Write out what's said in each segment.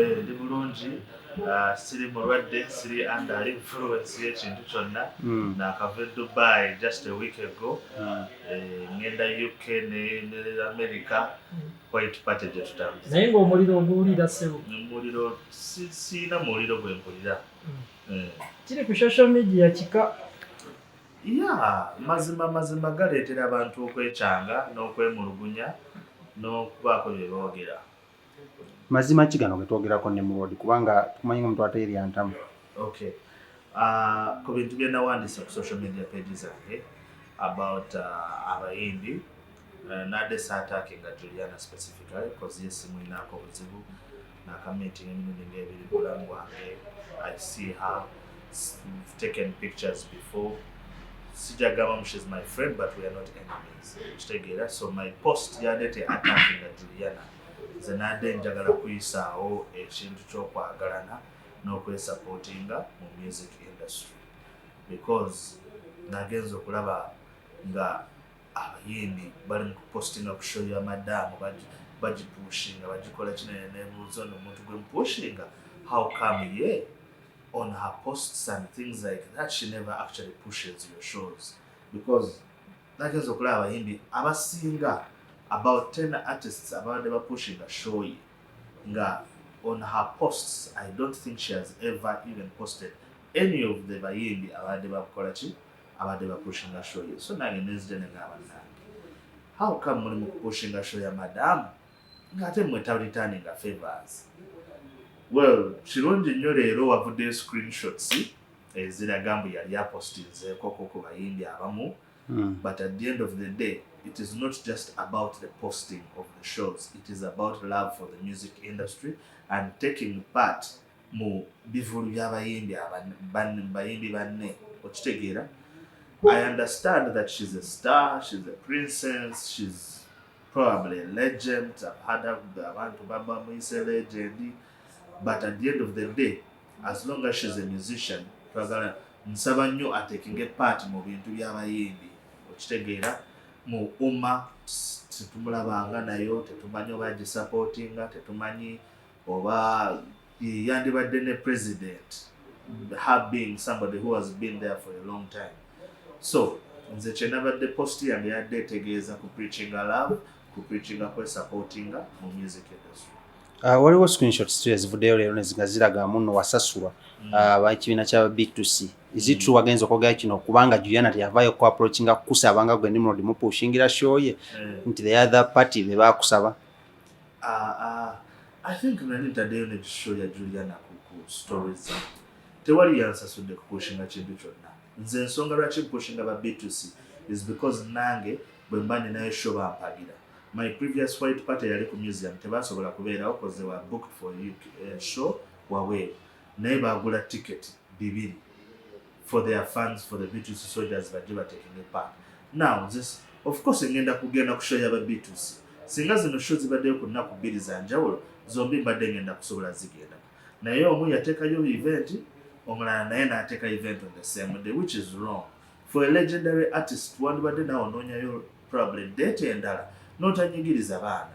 Ndi bulungi siri mulwadde siri under influence y'ekintu kyonna naakava e Dubai just a week ago ngenda UK ne America White Party gye tutambuza naye ng'omuliro oguwulira ssebo omuliro siina muliro gwe mpulira kiri ku social media kika mazima galeetera abantu okwekyanga n'okwemulugunya n'okubaako bye boogera. Mazima ki gano ge twogerako Nimrode kubanga tumanyi omuntu ateerya ntamu. Okay. Ku bintu bye nawandiisa ku social media pages zange about abayimbi nadde saataakinga Juliana specifically because ye simu inaako obuzibu naakameeting emirundi ng'ebiri bulamu bwange. I see her taken pictures before. Sijagamba she's my friend but we are not enemies. Kitegeera so my post yaleete attackinga Juliana. Nze nadde njagala kuyisaawo ekintu ky'okwagalana n'okwesupportinga mu music industry because nagenza okulaba nga abayimbi bali mu kupostinga ku show ya madaamu bagipushinga bagikola kinene nebuuza ono omuntu gwe mupushinga how come ye on her posts and things like that she never actually pushes your shows because nagenza okulaba abayimbi abasinga about 10 artists abadde bapushing a show nga on her posts I don't think she has ever even posted any of the bayimbi abadde bakola ki abadde bapushing a show so nange nezide ngaba nange how come muli mu pushing a show ya madam ngate mweta returning a favors well kirungi nnyo leero wavudde screenshots ezira Agambye yali apostinzeeko ku bayimbi abamu but at the end of the day it is not just about the posting of the shows. It is about love for the music industry and taking part mu bivulu by'abayimbi bayimbi banne okitegeera. I understand that she's a star, she's a princess, she's probably a legend. I've heard abantu baba muyise legend, but at the end of the day, as long as she's a musician, twagala nsaba nnyo atekinge part mu bintu by'abayimbi okitegeera. Mu tetumulabanga nayo tetumanyi oba gisupportinga tetumanyi oba yandibadde ne president her being somebody who has been there for a long time so nze kyenabadde post yange yadde etegeeza ku preachinga love ku preachinga kwesupportinga mu music industry. Waliwo screenshots ezivuddeyo leero nga ziraga muno wasasulwa abakibiina ky'aba B2C. Is it true wagenza okwogera kino kubanga Juliana teyavaayo ku approachinga kukusabanga gwe Nimrode mupushingira show ye nti the other party be baakusaba? I think nali ntaddeyo ne show ya Juliana ku stories tewali yansasudde kupushinga kintu kyonna. Nze ensonga lwaki mpushinga ba B2C is because nange bwe mba ninayo show bampagira. My previous White Party yali ku museum tebasobola kubeerawo because they were booked for a show waweeru naye baagula ticket bibiri for their fans for the B2C soldiers bajje batekinge part. Now this of course ngenda kugenda ku show y'aba B2C singa zino show zibaddeyo ku nnaku bbiri za njawulo zombi mbadde ngenda kusobola zigenda naye omu yateekayo event omulala naye n'ateeka event on the same day which is wrong for a legendary artist wandibadde nawe onoonyayo probably date endala n'otanyigiriza baana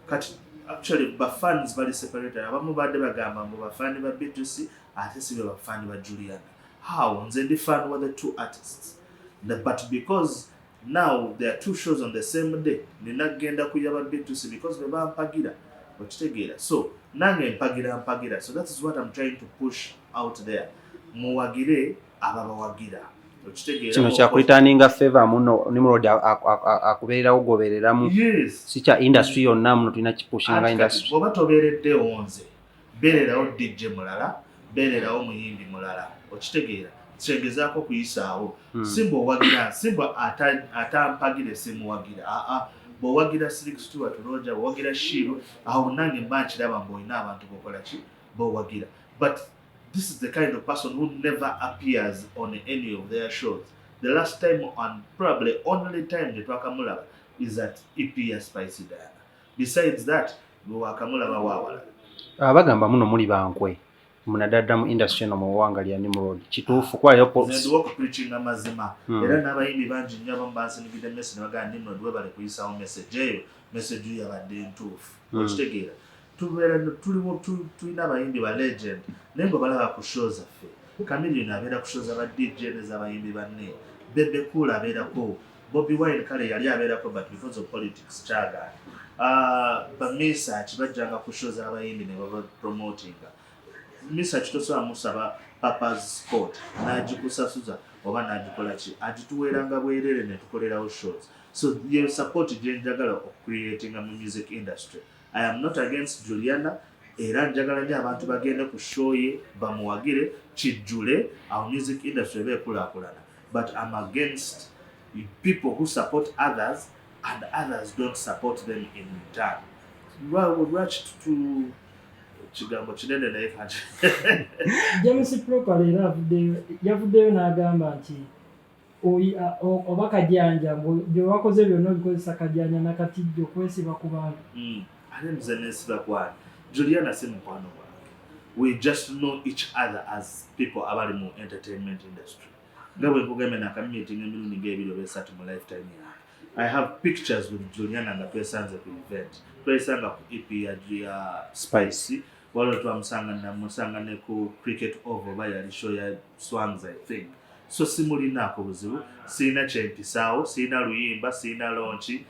kati actually bafans bali separated abamu badde bagamba mbu bafani ba B2C ate si be bafani ba Juliana. How nze ndi fan wa the two artists but because now there are two shows on the same day ninagenda kuyaba B2C because be bampagira okitegeera so nange mpagira so that is what I'm trying to push out there muwagire ababawagira okitegeera kino kyakulitaninga favor muno Nimrode akubeererawo gobereramu si kya industry yonna muno tulina kipushinga industry oba tobeeredde onze beererawo DJ mulala beererawo muyimbi mulala okitegeera kyegezaako kuyisaawo simba owagira simba atampagire simuwagira bw'owagira Slick Stewart Roger bw'owagira Shiro awo nange mba nkiraba mbu olina abantu bokola ki bw'owagira but this is the kind of person who never appears on any of their shows. The last time and probably only time that wakamulaba is at EP Spicy Diana. Besides that, wakamulaba wawala. Bagamba muno muli bankwe. Munadadda mu industry no muwanga lya Nimrode. Kituufu kwa yopo. Nze wako preaching amazima. Era n'abayimbi bangi nnyo abamu bansinigidde message baga Nimrode we bali kuyisawo message eyo. Message yabadde ntuufu. Okitegeera. tulina abayimbi ba legend naye nga balaba ku show zaffe. Chameleon abeera ku show z'aba DJ n'ez'abayimbi banne. Bebe Cool abeerako. Bobi Wine kale yali abeerako but because of politics kyagaana. Bamisa kibajjanga ku show z'abayimbi ne baba promotinga. Misa kitosobola musaba Papa's Sport n'agikusasuza oba n'agikola ki agituweeranga bwerere ne tukolerawo shows. So ye support gye njagala okcreatinga mu music industry. I am not against Juliana era njagala nnyo abantu bagende ku show ye bamuwagire kijjule our music industry beekulaakulana. But I'm against people who support others and others don't support them in return. Lwaki kigambo kinene naye kati James Proper era yavuddeyo n'agamba nti oba kajjanja bye wakoze byonna bikozesa kajjanja nakatijja okwesiba ku bantu. Ate nze neesiba kwani Juliana si mukwano gwange. We just know each other as people abali mu entertainment industry. Nga bwe nkugambye nakamimeeting emirundi ng'ebiri oba esatu mu lifetime yange. I have pictures with Juliana nga twesanze ku event. Twesanga ku EP ya Spicy. Waliwo twamusanga ne ku cricket over oba yali show ya Swans I think. So simulinaako buzibu, siina kyempisaawo, siina luyimba, siina lonchi.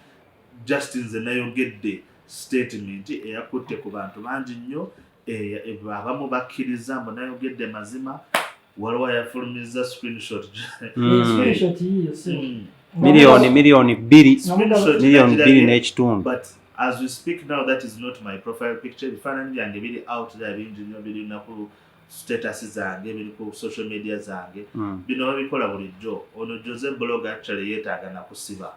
Just nze nayogedde statement eyakutte ku bantu bangi nnyo, abamu bakkiriza mbu nayogedde mazima. Waliwo yafulumiza screenshot. Screenshot yiyo si. Milioni bbiri n'ekitundu. But as we speak now, that is not my profile picture. Bifaananyi byange biri out there bingi nnyo, biri ku status zange, biri ku social media zange. Bino babikola bulijjo. Ono Jose blog actually yeetaaga na kusiba.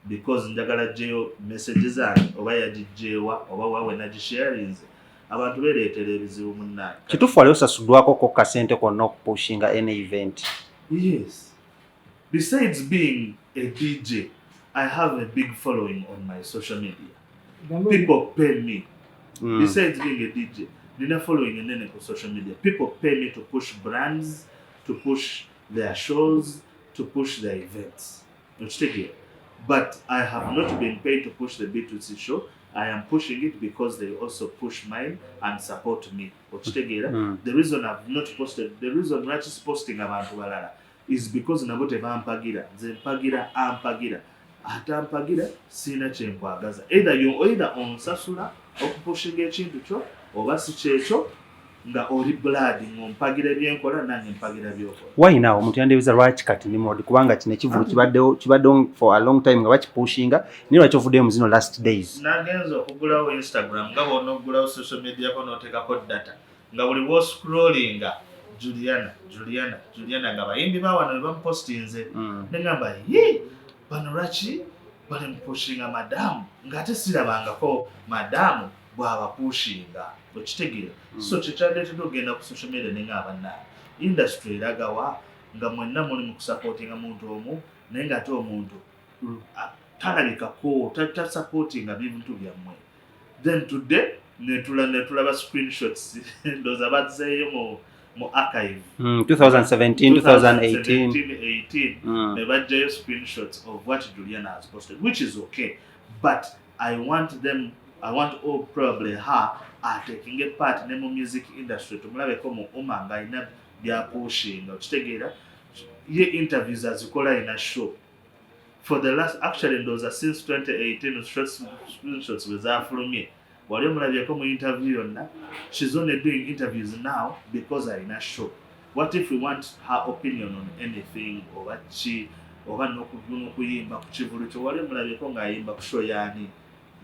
Because njagala gyeyo message zange oba yagijjeewa oba wawe nagisharinze. Abantu beereetera ebizibu munnange. Kituufu wali osasuddwako ko kasente konna okupushinga any event? Yes. Besides being a DJ, I have a big following on my social media. People pay me. Besides being a DJ, nina following enene on social media. People pay me to push brands, to push their shows, to push their events. But I have not been paid to push the B2C show. I am pushing it because they also push mine and support me. The reason I've not posted, the reason I'm just posting abantu balala is because nabo tebampagira. Nze mpagira ampagira. Atampagira sina kyenkwagaza. Either onsasula okupushinga ekintu kyo oba si kyekyo nga oli blood ngompagira ebyenkola nange mpagira byokola. Why now omuntu yandebiza lwaki kati Nimrode kubanga kino ekivulu kibadde for a long time nga bakipushinga ni lwaki ovuddeyo mu zino last days? Nagenza okugulawo Instagram nga bw'ona okugulawo social media ko n'oteekako data nga buli wo scrollinga Juliana nga bayimbi bawano bebamupostinze negamba bano lwaki bali mupushinga madamu ng'ate sirabangako madamu bw'abapushinga okitegeera. So kyekyaleetedde ogenda ku social media nenga industry eragawa nga mwenna muli mu kusupportinga muntu omu naye ng'ate omuntu talabikako tasupportinga bintu byammwe. Then today netulaba screenshots ndooza bazzeeyo mu archive 2017 2018 ne bajjayo screenshots of what Juliana has posted, which is okay, but I want all probably her taking a part in the music industry tumulabeko mu nga alina byapushinga okitegeera ye interviews azikola in a show for the last actually ndooza since 2018 screenshots wezafulumye wali omulabyeko mu interview yonna. She's only doing interviews now because alina show. What if we want her opinion on anything oba ki oba n'okuyimba ku kivulu kyo wali omulabyeko ng'ayimba ku show yaani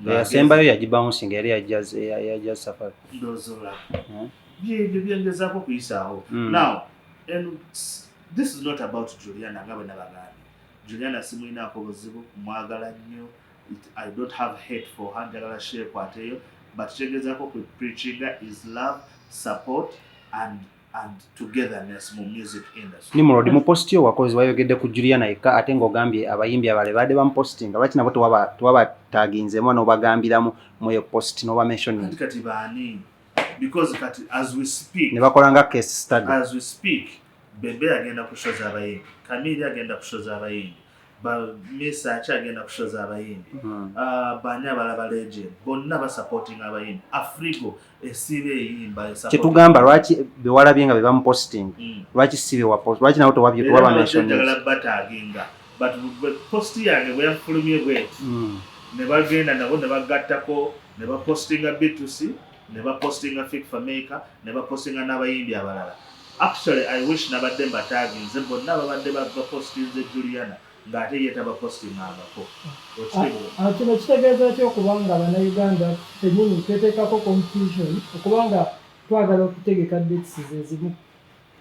yasembayo yagibouncing yali ya jazz safari ndozola byebyo byengezaako kuyisaawo. Now and this is not about Juliana nga bwe nabagambye. Juliana simulinaako buzibu, mwagala nnyo. I don't have hate for her, njagala share kwateyo, but kyengezaako ku preachinga is love, support and togetherness mu music industry. Nimrode mu post yo wakozi wayogedde ku Juliana yekka ate ng'ogambye abayimbi abale badde bamupostinga lwaki nabo tuwaba taginzemu n'obagambiramu mu yo post n'oba mentioning kati baani because kati as we speak ne bakolanga case study as we speak Bebe agenda kushoza abayimbi, Kamili agenda kushoza abayimbi, ba Misa akyagenda kushoza abayimbi banya abalaba legend bonna basupporting abayimbi Afrigo esibe eyimba kyetugamba lwaki bewalabye nga bebamuposting lwaki sibe wapost lwaki nawe tewaba mention bataginga but post yange bwe yafulumye bweti ne bagenda nabo ne bagattako ne bapostinga B2C ne bapostinga Fikfa Maker ne bapostinga n'abayimbi abalala. Actually I wish nabadde mbataginze bonna babadde bapostinze Juliana ng'ate ye tabapostinga abako. Kino kitegeeza ki okubanga Bannayuganda ffennyini tweteekako confusion okubanga twagala okutegeka dates ezimu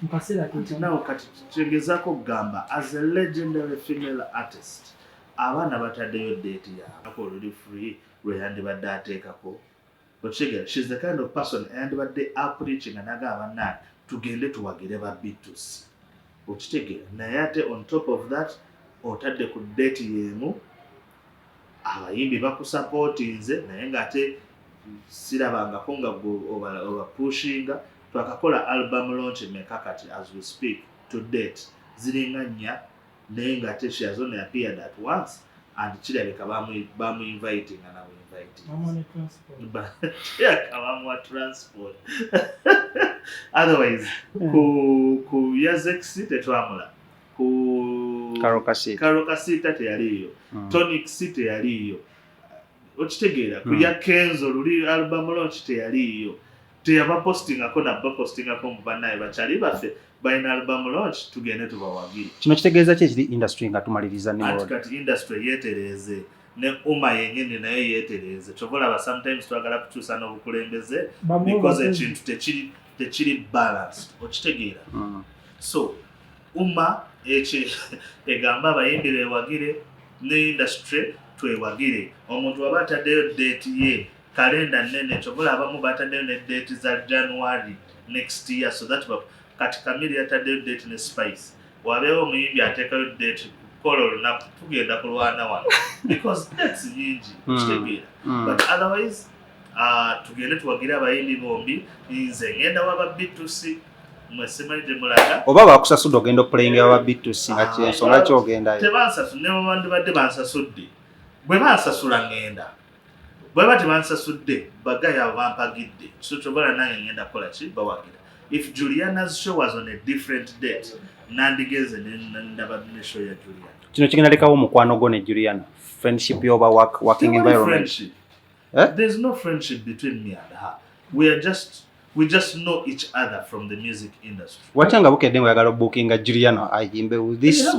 mu kaseera nawo kati kitegeezako okugamba as a legendary female artist abaana bataddeyo date yaabwe oluli free lwe yandibadde ateekako. She's the kind of person yandibadde preaching anaga abannaye tugende tuwagire ba B2C. Okitegeera naye ate on top of that otadde ku date yemu abayimbi bakusupportinze naye ng'ate sirabangako nga oba pushinga twakakola album launch mekakati as we speak to date ziringa nnya naye ng'ate she has only appeared at once and kirabika bamu inviting and nawe inviting transport otherwise ku Yazexi tetwamula ku Karokasita teyaliyo Tonic City yaliyo okitegeera ku ya Kenzo luli album launch teyaliyo teyaba postingako nabba postingako mu bannaye bakyali baffe balina album launch tugende tubawagire. Kino kitegeeza ki ekiri industry nga tumaliriza Nimrode kati industry yeetereze ne yennyini naye yeetereze kyobalaba sometimes twagala kukyusa n'obukulembeze because ekintu tekiri balanced okitegeera so egamba abayimbi beewagire ne industry twewagire omuntu waba ataddeyo date ye kalenda nene kyobola abamu bataddeyo ne date za January next year so that kati Kamili yataddeyo date ne Spice wabeewo omuyimbi ateekayo date kukola olunaku tugenda kulwana wano because dates nyingi kitegeera but otherwise tugende tuwagire abayimbi bombi nze ngenda waba B2C mwesimanyi gye mulaga oba bakusasudde ogenda okuplayinga aba B2C nga kyensonga kyogendayo tebansasudde ne babandibadde bansasudde bwe bansasula ngenda bwe bati bansasudde bagaya abo bampagidde so kyobola nange ngenda kukola ki bawagira if Juliana's show was on a different date nandigeze ndaba ne show ya Juliana kino kigenda lekawo omukwano gwo ne Juliana friendship yoba working environment there's no friendship between me and her we just know each other from the music industry. Wachanga bukedde ngayagala bookinga Juliana ayimbe with this era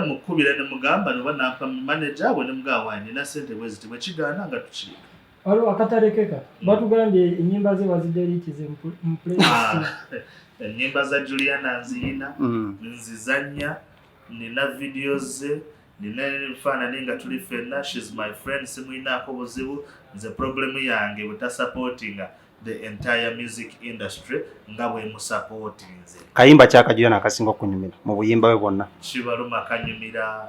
mukubira ne mugamba ne banampa manager we ne mugawanye na sente bwezi tibwe kigana nga tukiri waliwo akatarekeka batugambye ennyimba ze waziderikize mu playlist ennyimba za Juliana nziyina nzizanya nina videos ze nina ebifaananyi nga tuli ffenna she's my friend simuyinaako buzibu nze problem yange butasupportinga the entire music industry nga bwe musupportinze kayimba kyaka Juliana akasinga okunyumira mu buyimba bwe bwonna kibaluma kanyumira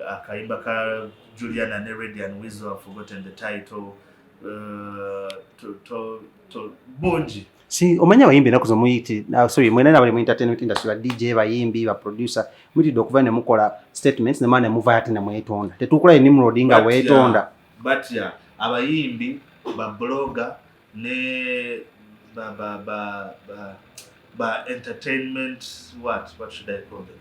akayimba ka Juliana ne Radiant Wisdom I've forgotten the title to bonji si omanya bayimbi nakuzo muyiti sorry mwene nabali mu entertainment industry ba DJ bayimbi ba producer mutidde okuva ne mukola statements ne mane muva ate ne mwetonda tetukola Nimrode nga wetonda but abayimbi ba blogger ne ba entertainment what should I call them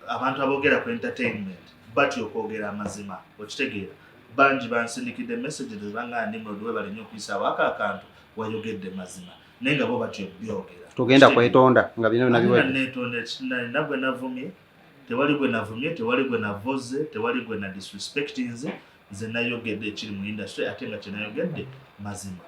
abantu abogera ku entertainment but yokwogera amazima okitegeera banji bansindikidde messages banga Nimrode we bali nnyo kuyisa waka akantu wayogedde mazima nenga bo batyo byogera tugenda kwetonda nga bino nabiwe netonda nabwe navumye tewali gwe navumye tewali gwe navoze tewali gwe na disrespectinze nze nayogedde ekiri mu industry ate nga kyenayogedde mazima